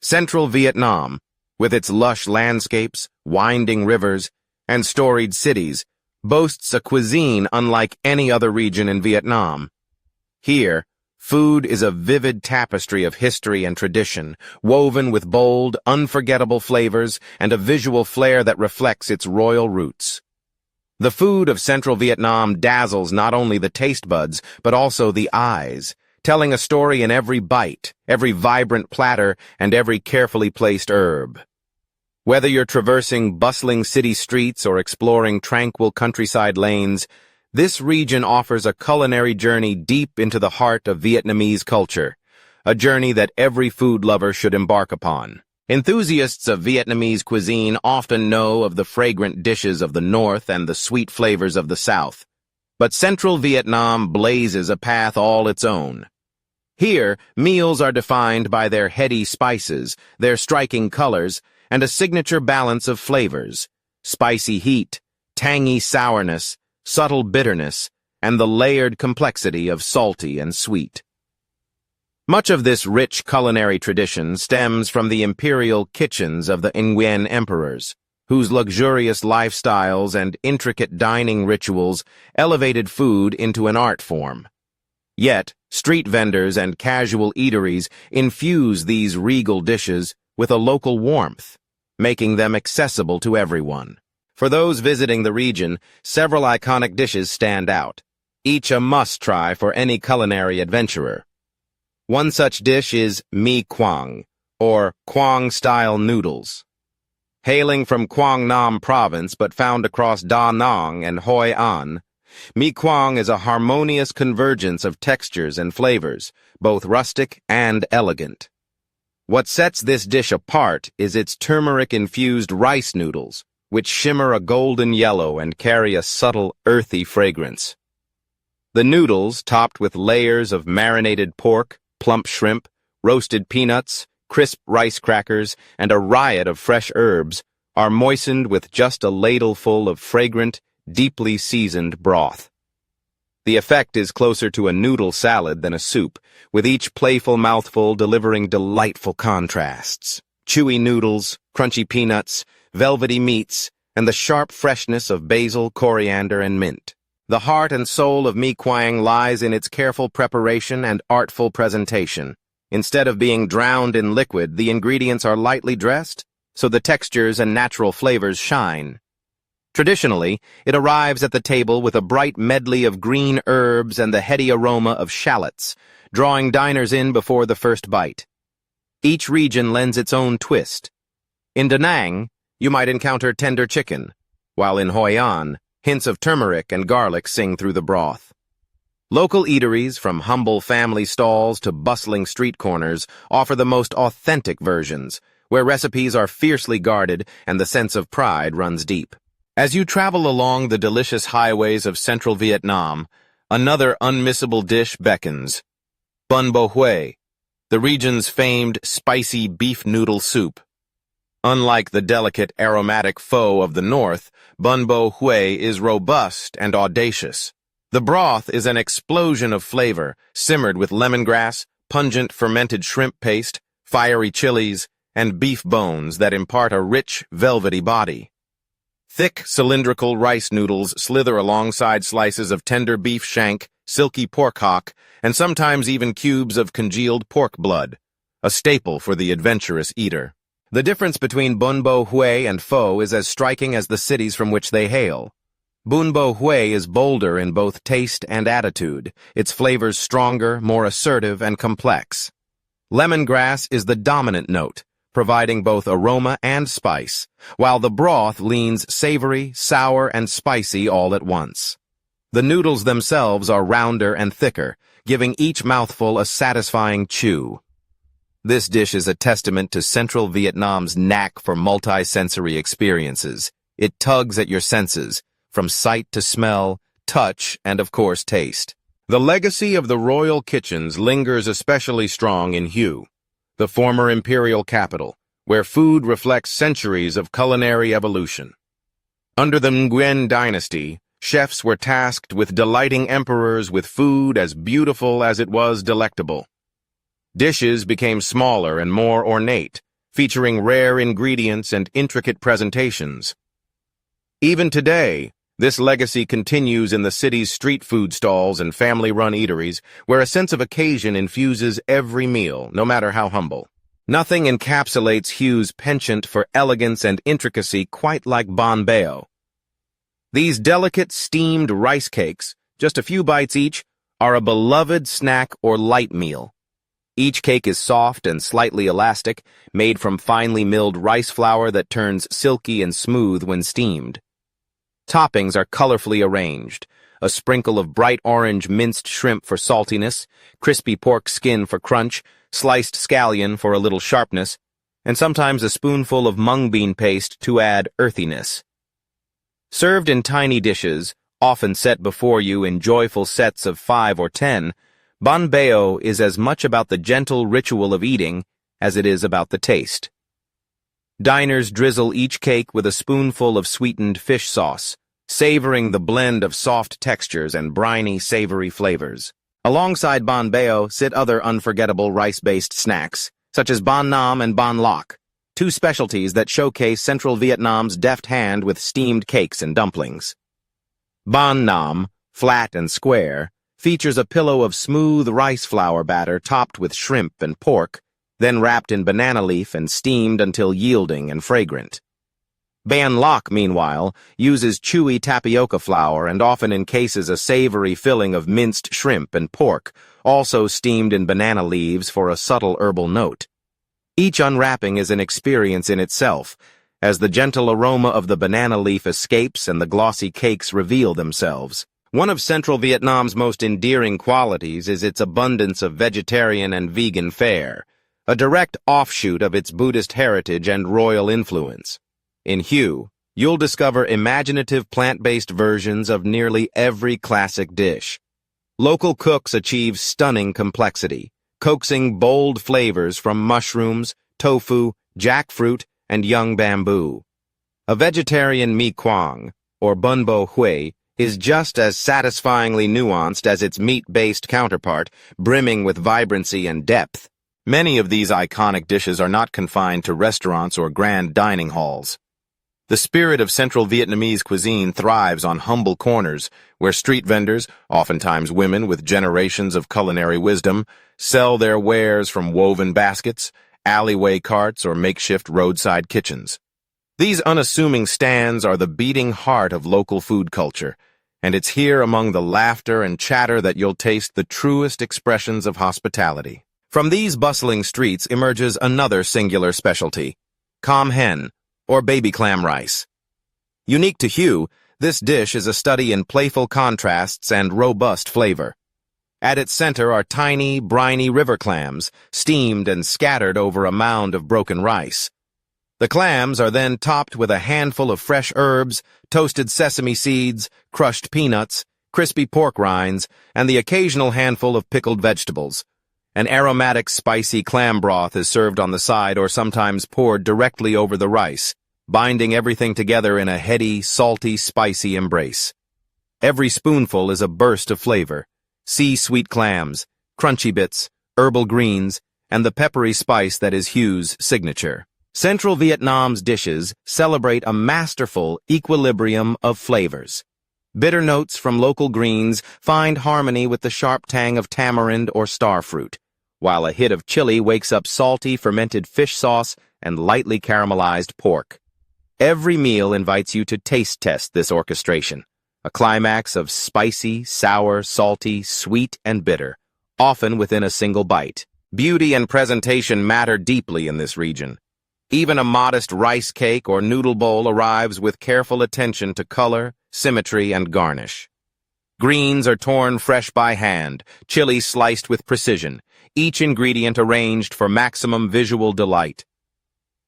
Central Vietnam, with its lush landscapes, winding rivers, and storied cities, boasts a cuisine unlike any other region in Vietnam. Here, food is a vivid tapestry of history and tradition, woven with bold, unforgettable flavors and a visual flair that reflects its royal roots. The food of Central Vietnam dazzles not only the taste buds, but also the eyes, telling a story in every bite, every vibrant platter, and every carefully placed herb. Whether you're traversing bustling city streets or exploring tranquil countryside lanes, this region offers a culinary journey deep into the heart of Vietnamese culture, a journey that every food lover should embark upon. Enthusiasts of Vietnamese cuisine often know of the fragrant dishes of the north and the sweet flavors of the south, but Central Vietnam blazes a path all its own. Here, meals are defined by their heady spices, their striking colors, and a signature balance of flavors: spicy heat, tangy sourness, subtle bitterness, and the layered complexity of salty and sweet. Much of this rich culinary tradition stems from the imperial kitchens of the Nguyen emperors, whose luxurious lifestyles and intricate dining rituals elevated food into an art form. Yet, street vendors and casual eateries infuse these regal dishes with a local warmth, making them accessible to everyone. For those visiting the region, several iconic dishes stand out, each a must-try for any culinary adventurer. One such dish is Mi Quang, or Quang-style noodles. Hailing from Quang Nam province but found across Da Nang and Hoi An, Mi Quang is a harmonious convergence of textures and flavors, both rustic and elegant. What sets this dish apart is its turmeric-infused rice noodles, which shimmer a golden yellow and carry a subtle, earthy fragrance. The noodles, topped with layers of marinated pork, plump shrimp, roasted peanuts, crisp rice crackers, and a riot of fresh herbs, are moistened with just a ladleful of fragrant, deeply seasoned broth. The effect is closer to a noodle salad than a soup, with each playful mouthful delivering delightful contrasts: chewy noodles, crunchy peanuts, velvety meats, and the sharp freshness of basil, coriander, and mint. The heart and soul of Mi Quang lies in its careful preparation and artful presentation. Instead of being drowned in liquid, the ingredients are lightly dressed, so the textures and natural flavors shine. Traditionally, it arrives at the table with a bright medley of green herbs and the heady aroma of shallots, drawing diners in before the first bite. Each region lends its own twist. In Da Nang, you might encounter tender chicken, while in Hoi An, hints of turmeric and garlic sing through the broth. Local eateries, from humble family stalls to bustling street corners, offer the most authentic versions, where recipes are fiercely guarded and the sense of pride runs deep. As you travel along the delicious highways of central Vietnam, another unmissable dish beckons: Bun Bo Hue, the region's famed spicy beef noodle soup. Unlike the delicate aromatic pho of the north, Bun Bo Hue is robust and audacious. The broth is an explosion of flavor, simmered with lemongrass, pungent fermented shrimp paste, fiery chilies, and beef bones that impart a rich, velvety body. Thick, cylindrical rice noodles slither alongside slices of tender beef shank, silky pork hock, and sometimes even cubes of congealed pork blood, a staple for the adventurous eater. The difference between Bun Bo Hue and pho is as striking as the cities from which they hail. Bun Bo Hue is bolder in both taste and attitude, its flavors stronger, more assertive, and complex. Lemongrass is the dominant note, providing both aroma and spice, while the broth leans savory, sour, and spicy all at once. The noodles themselves are rounder and thicker, giving each mouthful a satisfying chew. This dish is a testament to Central Vietnam's knack for multi-sensory experiences. It tugs at your senses, from sight to smell, touch, and of course taste. The legacy of the royal kitchens lingers especially strong in Hue, the former imperial capital, where food reflects centuries of culinary evolution. Under the Nguyen dynasty, chefs were tasked with delighting emperors with food as beautiful as it was delectable. Dishes became smaller and more ornate, featuring rare ingredients and intricate presentations. Even today, this legacy continues in the city's street food stalls and family-run eateries, where a sense of occasion infuses every meal, no matter how humble. Nothing encapsulates Hue's penchant for elegance and intricacy quite like Banh Beo. These delicate steamed rice cakes, just a few bites each, are a beloved snack or light meal. Each cake is soft and slightly elastic, made from finely milled rice flour that turns silky and smooth when steamed. Toppings are colorfully arranged, a sprinkle of bright orange minced shrimp for saltiness, crispy pork skin for crunch, sliced scallion for a little sharpness, and sometimes a spoonful of mung bean paste to add earthiness. Served in tiny dishes, often set before you in joyful sets of 5 or 10, Banh Beo is as much about the gentle ritual of eating as it is about the taste. Diners drizzle each cake with a spoonful of sweetened fish sauce, savoring the blend of soft textures and briny, savory flavors. Alongside Banh Beo sit other unforgettable rice-based snacks, such as Banh Nam and Banh Loc, two specialties that showcase Central Vietnam's deft hand with steamed cakes and dumplings. Banh Nam, flat and square, features a pillow of smooth rice flour batter topped with shrimp and pork, then wrapped in banana leaf and steamed until yielding and fragrant. Banh Loc, meanwhile, uses chewy tapioca flour and often encases a savory filling of minced shrimp and pork, also steamed in banana leaves for a subtle herbal note. Each unwrapping is an experience in itself, as the gentle aroma of the banana leaf escapes and the glossy cakes reveal themselves. One of Central Vietnam's most endearing qualities is its abundance of vegetarian and vegan fare, a direct offshoot of its Buddhist heritage and royal influence. In Hue, you'll discover imaginative plant-based versions of nearly every classic dish. Local cooks achieve stunning complexity, coaxing bold flavors from mushrooms, tofu, jackfruit, and young bamboo. A vegetarian Mi Quang, or Bun Bo Hue, is just as satisfyingly nuanced as its meat-based counterpart, brimming with vibrancy and depth. Many of these iconic dishes are not confined to restaurants or grand dining halls. The spirit of Central Vietnamese cuisine thrives on humble corners, where street vendors, oftentimes women with generations of culinary wisdom, sell their wares from woven baskets, alleyway carts, or makeshift roadside kitchens. These unassuming stands are the beating heart of local food culture, and it's here among the laughter and chatter that you'll taste the truest expressions of hospitality. From these bustling streets emerges another singular specialty, cam hen, or baby clam rice. Unique to Hue, this dish is a study in playful contrasts and robust flavor. At its center are tiny, briny river clams, steamed and scattered over a mound of broken rice. The clams are then topped with a handful of fresh herbs, toasted sesame seeds, crushed peanuts, crispy pork rinds, and the occasional handful of pickled vegetables. An aromatic, spicy clam broth is served on the side or sometimes poured directly over the rice, binding everything together in a heady, salty, spicy embrace. Every spoonful is a burst of flavor: sea-sweet clams, crunchy bits, herbal greens, and the peppery spice that is Hue's signature. Central Vietnam's dishes celebrate a masterful equilibrium of flavors. Bitter notes from local greens find harmony with the sharp tang of tamarind or starfruit, while a hit of chili wakes up salty fermented fish sauce and lightly caramelized pork. Every meal invites you to taste test this orchestration, a climax of spicy, sour, salty, sweet, and bitter, often within a single bite. Beauty and presentation matter deeply in this region. Even a modest rice cake or noodle bowl arrives with careful attention to color, symmetry, and garnish. Greens are torn fresh by hand, chili sliced with precision, each ingredient arranged for maximum visual delight.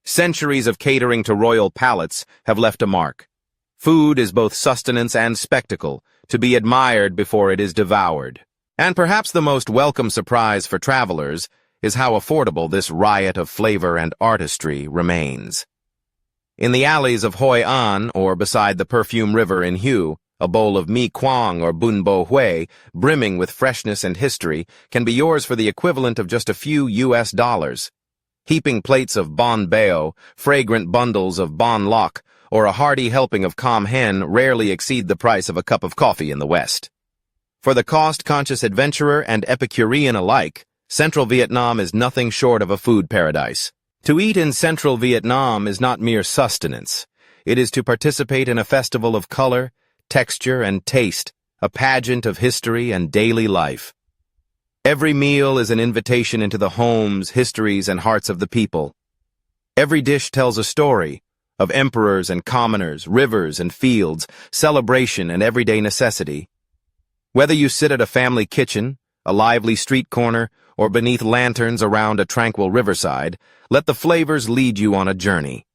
Centuries of catering to royal palates have left a mark. Food is both sustenance and spectacle, to be admired before it is devoured. And perhaps the most welcome surprise for travelers is how affordable this riot of flavor and artistry remains. In the alleys of Hoi An, or beside the Perfume River in Hue, a bowl of Mi Quang or Bun Bo Hue, brimming with freshness and history, can be yours for the equivalent of just a few US dollars. Heaping plates of Banh Beo, fragrant bundles of Banh Loc, or a hearty helping of Com Hen rarely exceed the price of a cup of coffee in the West. For the cost-conscious adventurer and Epicurean alike, Central Vietnam is nothing short of a food paradise. To eat in Central Vietnam is not mere sustenance. It is to participate in a festival of color, texture, and taste, a pageant of history and daily life. Every meal is an invitation into the homes, histories, and hearts of the people. Every dish tells a story of emperors and commoners, rivers and fields, celebration and everyday necessity. Whether you sit at a family kitchen, a lively street corner, or beneath lanterns around a tranquil riverside, let the flavors lead you on a journey.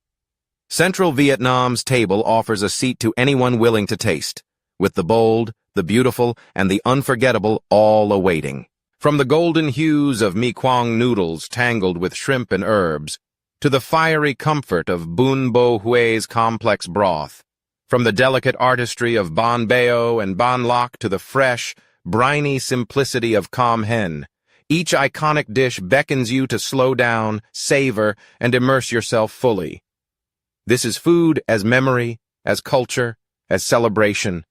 Central Vietnam's table offers a seat to anyone willing to taste, with the bold, the beautiful, and the unforgettable all awaiting. From the golden hues of Mi Quang noodles tangled with shrimp and herbs, to the fiery comfort of Bun Bo Hue's complex broth, from the delicate artistry of Banh Beo and Banh Loc to the fresh, briny simplicity of Com Hen, each iconic dish beckons you to slow down, savor, and immerse yourself fully. This is food as memory, as culture, as celebration,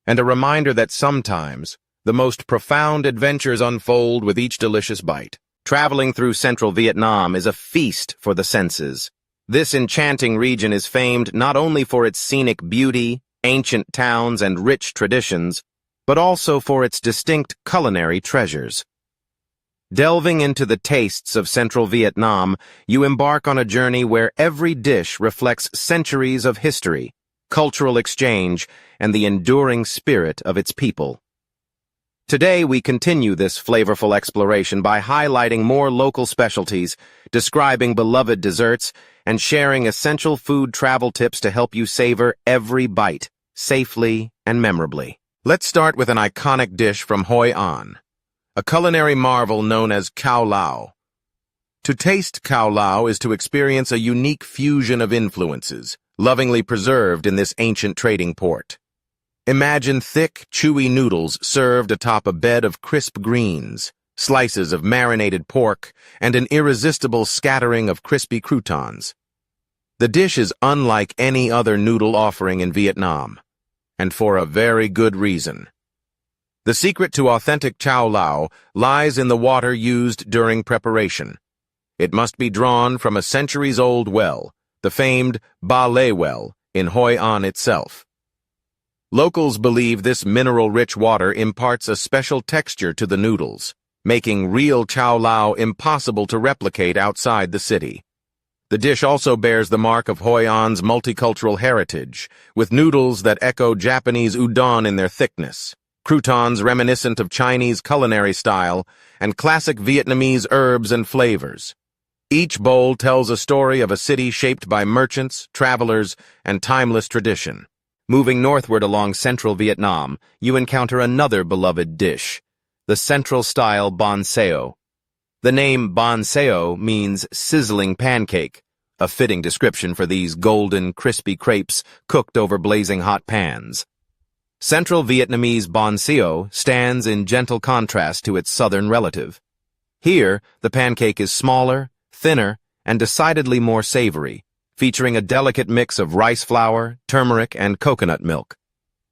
and a reminder that sometimes the most profound adventures unfold with each delicious bite. Traveling through Central Vietnam is a feast for the senses. This enchanting region is famed not only for its scenic beauty, ancient towns, and rich traditions, but also for its distinct culinary treasures. Delving into the tastes of Central Vietnam, you embark on a journey where every dish reflects centuries of history, cultural exchange, and the enduring spirit of its people. Today, we continue this flavorful exploration by highlighting more local specialties, describing beloved desserts, and sharing essential food travel tips to help you savor every bite, safely and memorably. Let's start with an iconic dish from Hoi An, a culinary marvel known as Cao Lau. To taste Cao Lau is to experience a unique fusion of influences, lovingly preserved in this ancient trading port. Imagine thick, chewy noodles served atop a bed of crisp greens, slices of marinated pork, and an irresistible scattering of crispy croutons. The dish is unlike any other noodle offering in Vietnam, and for a very good reason. The secret to authentic Cao Lau lies in the water used during preparation. It must be drawn from a centuries-old well, the famed Ba Le well, in Hoi An itself. Locals believe this mineral-rich water imparts a special texture to the noodles, making real Cao Lau impossible to replicate outside the city. The dish also bears the mark of Hoi An's multicultural heritage, with noodles that echo Japanese udon in their thickness, croutons reminiscent of Chinese culinary style, and classic Vietnamese herbs and flavors. Each bowl tells a story of a city shaped by merchants, travelers, and timeless tradition. Moving northward along central Vietnam, you encounter another beloved dish, the central-style Banh Xeo. The name Banh Xeo means sizzling pancake, a fitting description for these golden, crispy crepes cooked over blazing hot pans. Central Vietnamese Banh Xeo stands in gentle contrast to its southern relative. Here, the pancake is smaller, thinner, and decidedly more savory, featuring a delicate mix of rice flour, turmeric, and coconut milk.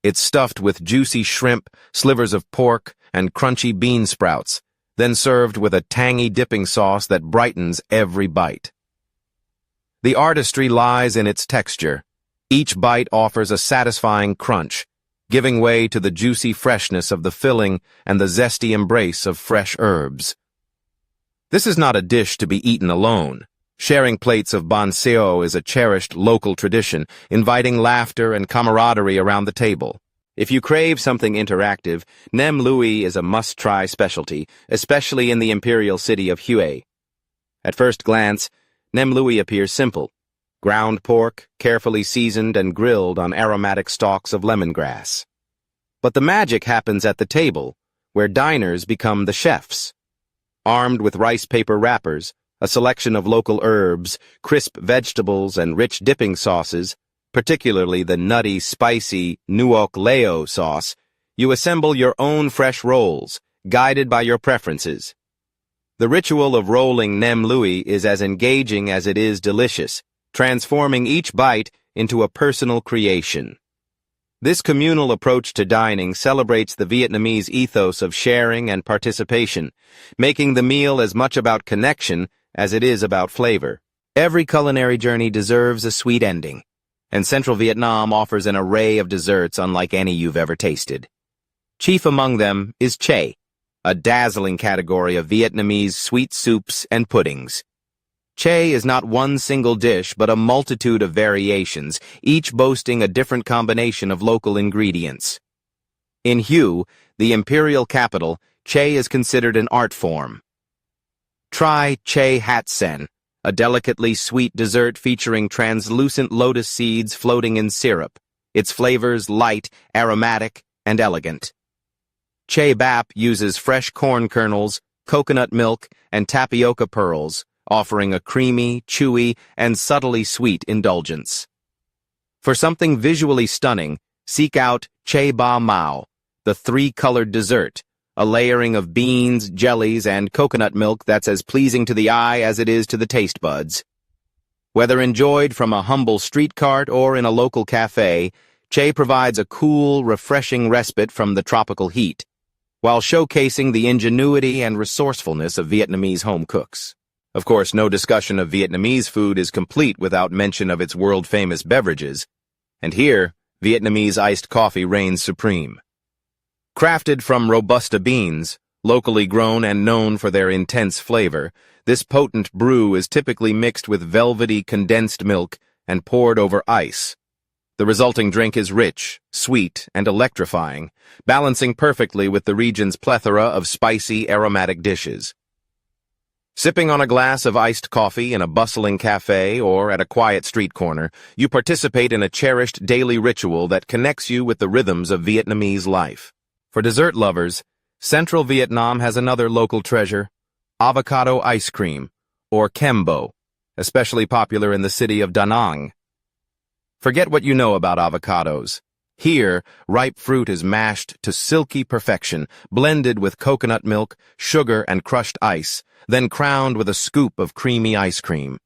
It's stuffed with juicy shrimp, slivers of pork, and crunchy bean sprouts, then served with a tangy dipping sauce that brightens every bite. The artistry lies in its texture. Each bite offers a satisfying crunch, giving way to the juicy freshness of the filling and the zesty embrace of fresh herbs. This is not a dish to be eaten alone. Sharing plates of Banh Xeo is a cherished local tradition, inviting laughter and camaraderie around the table. If you crave something interactive, Nem Lui is a must-try specialty, especially in the imperial city of Hue. At first glance, Nem Lui appears simple. Ground pork, carefully seasoned and grilled on aromatic stalks of lemongrass. But the magic happens at the table, where diners become the chefs. Armed with rice paper wrappers, a selection of local herbs, crisp vegetables, and rich dipping sauces, particularly the nutty, spicy Nuoc Leo sauce, you assemble your own fresh rolls, guided by your preferences. The ritual of rolling Nem Lui is as engaging as it is delicious, transforming each bite into a personal creation. This communal approach to dining celebrates the Vietnamese ethos of sharing and participation, making the meal as much about connection as it is about flavor. Every culinary journey deserves a sweet ending, and Central Vietnam offers an array of desserts unlike any you've ever tasted. Chief among them is Che, a dazzling category of Vietnamese sweet soups and puddings. Che is not one single dish, but a multitude of variations, each boasting a different combination of local ingredients. In Hue, the imperial capital, Che is considered an art form. Try Che Hat Sen, a delicately sweet dessert featuring translucent lotus seeds floating in syrup, its flavors light, aromatic, and elegant. Che Bap uses fresh corn kernels, coconut milk, and tapioca pearls, offering a creamy, chewy, and subtly sweet indulgence. For something visually stunning, seek out Che Ba Mao, the three-colored dessert, a layering of beans, jellies, and coconut milk that's as pleasing to the eye as it is to the taste buds. Whether enjoyed from a humble street cart or in a local cafe, Che provides a cool, refreshing respite from the tropical heat, while showcasing the ingenuity and resourcefulness of Vietnamese home cooks. Of course, no discussion of Vietnamese food is complete without mention of its world-famous beverages, and here, Vietnamese iced coffee reigns supreme. Crafted from Robusta beans, locally grown and known for their intense flavor, this potent brew is typically mixed with velvety condensed milk and poured over ice. The resulting drink is rich, sweet, and electrifying, balancing perfectly with the region's plethora of spicy, aromatic dishes. Sipping on a glass of iced coffee in a bustling cafe or at a quiet street corner, you participate in a cherished daily ritual that connects you with the rhythms of Vietnamese life. For dessert lovers, Central Vietnam has another local treasure, avocado ice cream, or kem bo, especially popular in the city of Da Nang. Forget what you know about avocados. Here, ripe fruit is mashed to silky perfection, blended with coconut milk, sugar, and crushed ice, then crowned with a scoop of creamy ice cream.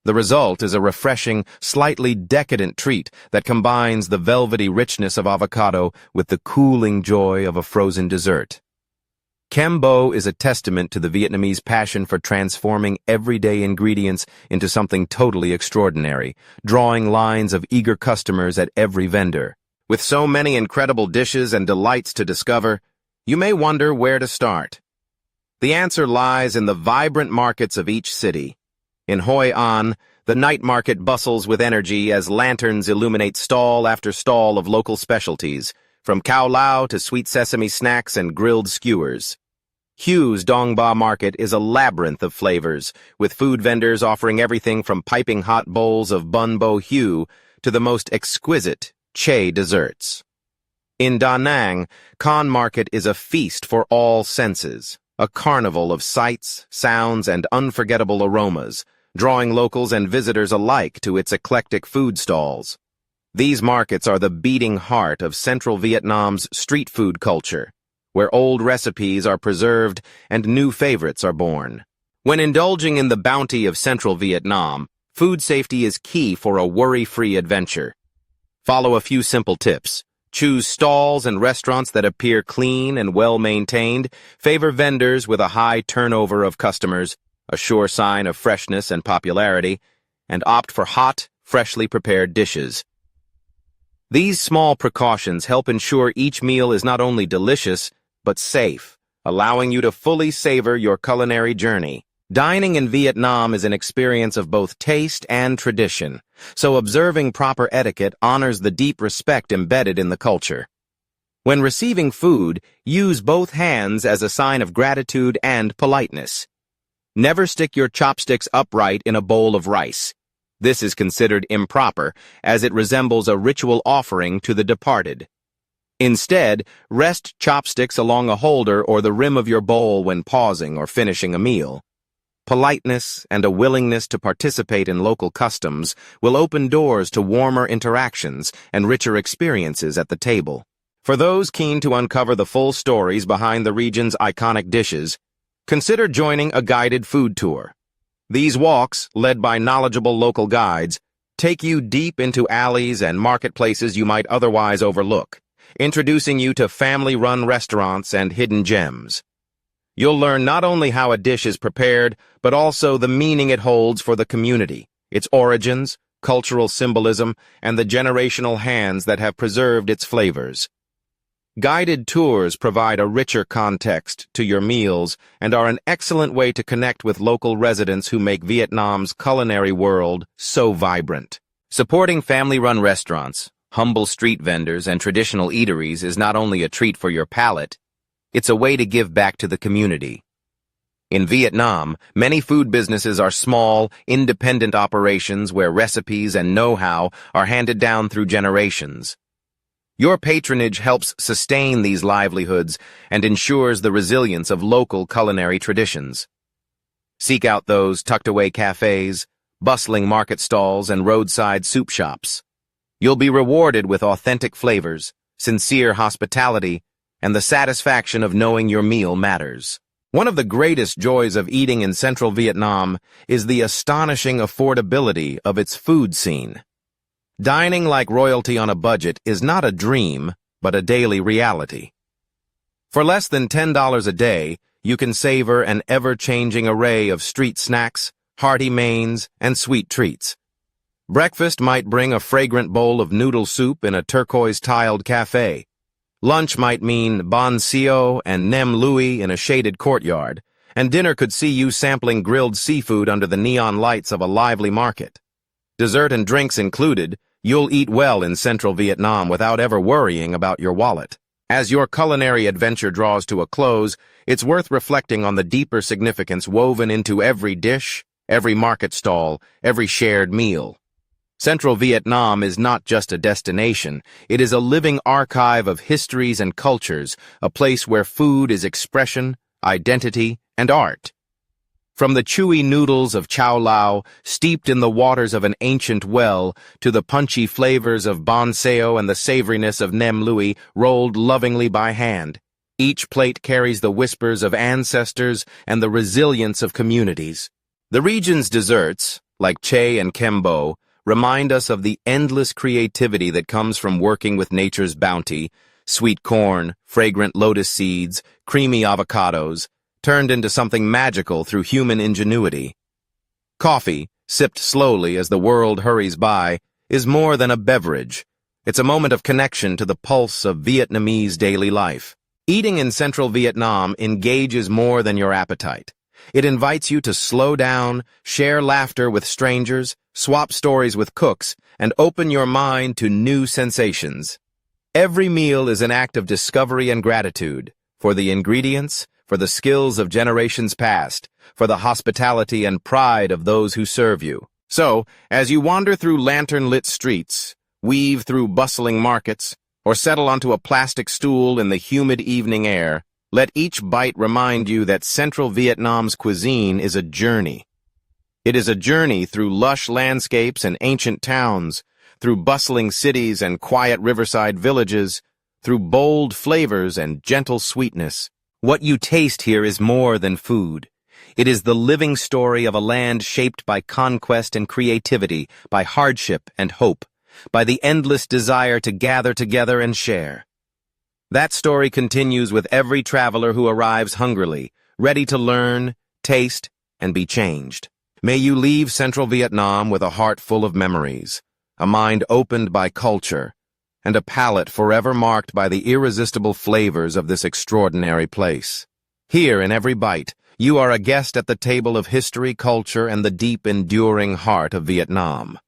The result is a refreshing, slightly decadent treat that combines the velvety richness of avocado with the cooling joy of a frozen dessert. Kem bo is a testament to the Vietnamese passion for transforming everyday ingredients into something totally extraordinary, drawing lines of eager customers at every vendor. With so many incredible dishes and delights to discover, you may wonder where to start. The answer lies in the vibrant markets of each city. In Hoi An, the night market bustles with energy as lanterns illuminate stall after stall of local specialties, from Cao Lau to sweet sesame snacks and grilled skewers. Hue's Dong Ba Market is a labyrinth of flavors, with food vendors offering everything from piping hot bowls of Bun Bo Hue to the most exquisite Che desserts. In Da Nang, Con Market is a feast for all senses, a carnival of sights, sounds, and unforgettable aromas, drawing locals and visitors alike to its eclectic food stalls. These markets are the beating heart of Central Vietnam's street food culture, where old recipes are preserved and new favorites are born. When indulging in the bounty of Central Vietnam, food safety is key for a worry-free adventure. Follow a few simple tips. Choose stalls and restaurants that appear clean and well-maintained, favor vendors with a high turnover of customers, a sure sign of freshness and popularity, and opt for hot, freshly prepared dishes. These small precautions help ensure each meal is not only delicious, but safe, allowing you to fully savor your culinary journey. Dining in Vietnam is an experience of both taste and tradition, so observing proper etiquette honors the deep respect embedded in the culture. When receiving food, use both hands as a sign of gratitude and politeness. Never stick your chopsticks upright in a bowl of rice. This is considered improper, as it resembles a ritual offering to the departed. Instead, rest chopsticks along a holder or the rim of your bowl when pausing or finishing a meal. Politeness and a willingness to participate in local customs will open doors to warmer interactions and richer experiences at the table. For those keen to uncover the full stories behind the region's iconic dishes, Consider joining a guided food tour. These walks, led by knowledgeable local guides, take you deep into alleys and marketplaces you might otherwise overlook, introducing you to family-run restaurants and hidden gems. You'll learn not only how a dish is prepared, but also the meaning it holds for the community, its origins, cultural symbolism, and the generational hands that have preserved its flavors. Guided tours provide a richer context to your meals and are an excellent way to connect with local residents who make Vietnam's culinary world so vibrant. Supporting family-run restaurants, humble street vendors, and traditional eateries is not only a treat for your palate, it's a way to give back to the community. In Vietnam, many food businesses are small, independent operations where recipes and know-how are handed down through generations. Your patronage helps sustain these livelihoods and ensures the resilience of local culinary traditions. Seek out those tucked-away cafes, bustling market stalls, and roadside soup shops. You'll be rewarded with authentic flavors, sincere hospitality, and the satisfaction of knowing your meal matters. One of the greatest joys of eating in central Vietnam is the astonishing affordability of its food scene. Dining like royalty on a budget is not a dream, but a daily reality. For less than $10 a day, you can savor an ever-changing array of street snacks, hearty mains, and sweet treats. Breakfast might bring a fragrant bowl of noodle soup in a turquoise-tiled cafe. Lunch might mean Banh Beo and Nem Lui in a shaded courtyard, and dinner could see you sampling grilled seafood under the neon lights of a lively market. Dessert and drinks included, you'll eat well in central Vietnam without ever worrying about your wallet. As your culinary adventure draws to a close, it's worth reflecting on the deeper significance woven into every dish, every market stall, every shared meal. Central Vietnam is not just a destination, it is a living archive of histories and cultures, a place where food is expression, identity, and art. From the chewy noodles of Cao Lau, steeped in the waters of an ancient well, to the punchy flavors of Banh Beo and the savoriness of Nem Lui, rolled lovingly by hand. Each plate carries the whispers of ancestors and the resilience of communities. The region's desserts, like Che and Kem Bo, remind us of the endless creativity that comes from working with nature's bounty: sweet corn, fragrant lotus seeds, creamy avocados, turned into something magical through human ingenuity. Coffee, sipped slowly as the world hurries by, is more than a beverage. It's a moment of connection to the pulse of Vietnamese daily life. Eating in central Vietnam engages more than your appetite. It invites you to slow down, share laughter with strangers, swap stories with cooks, and open your mind to new sensations. Every meal is an act of discovery and gratitude, for the ingredients, for the skills of generations past, for the hospitality and pride of those who serve you. So, as you wander through lantern-lit streets, weave through bustling markets, or settle onto a plastic stool in the humid evening air, let each bite remind you that central Vietnam's cuisine is a journey. It is a journey through lush landscapes and ancient towns, through bustling cities and quiet riverside villages, through bold flavors and gentle sweetness. What you taste here is more than food. It is the living story of a land shaped by conquest and creativity, by hardship and hope, by the endless desire to gather together and share. That story continues with every traveler who arrives hungrily, ready to learn, taste, and be changed. May you leave central Vietnam with a heart full of memories, a mind opened by culture, and a palate forever marked by the irresistible flavors of this extraordinary place. Here, in every bite, you are a guest at the table of history, culture, and the deep, enduring heart of Vietnam.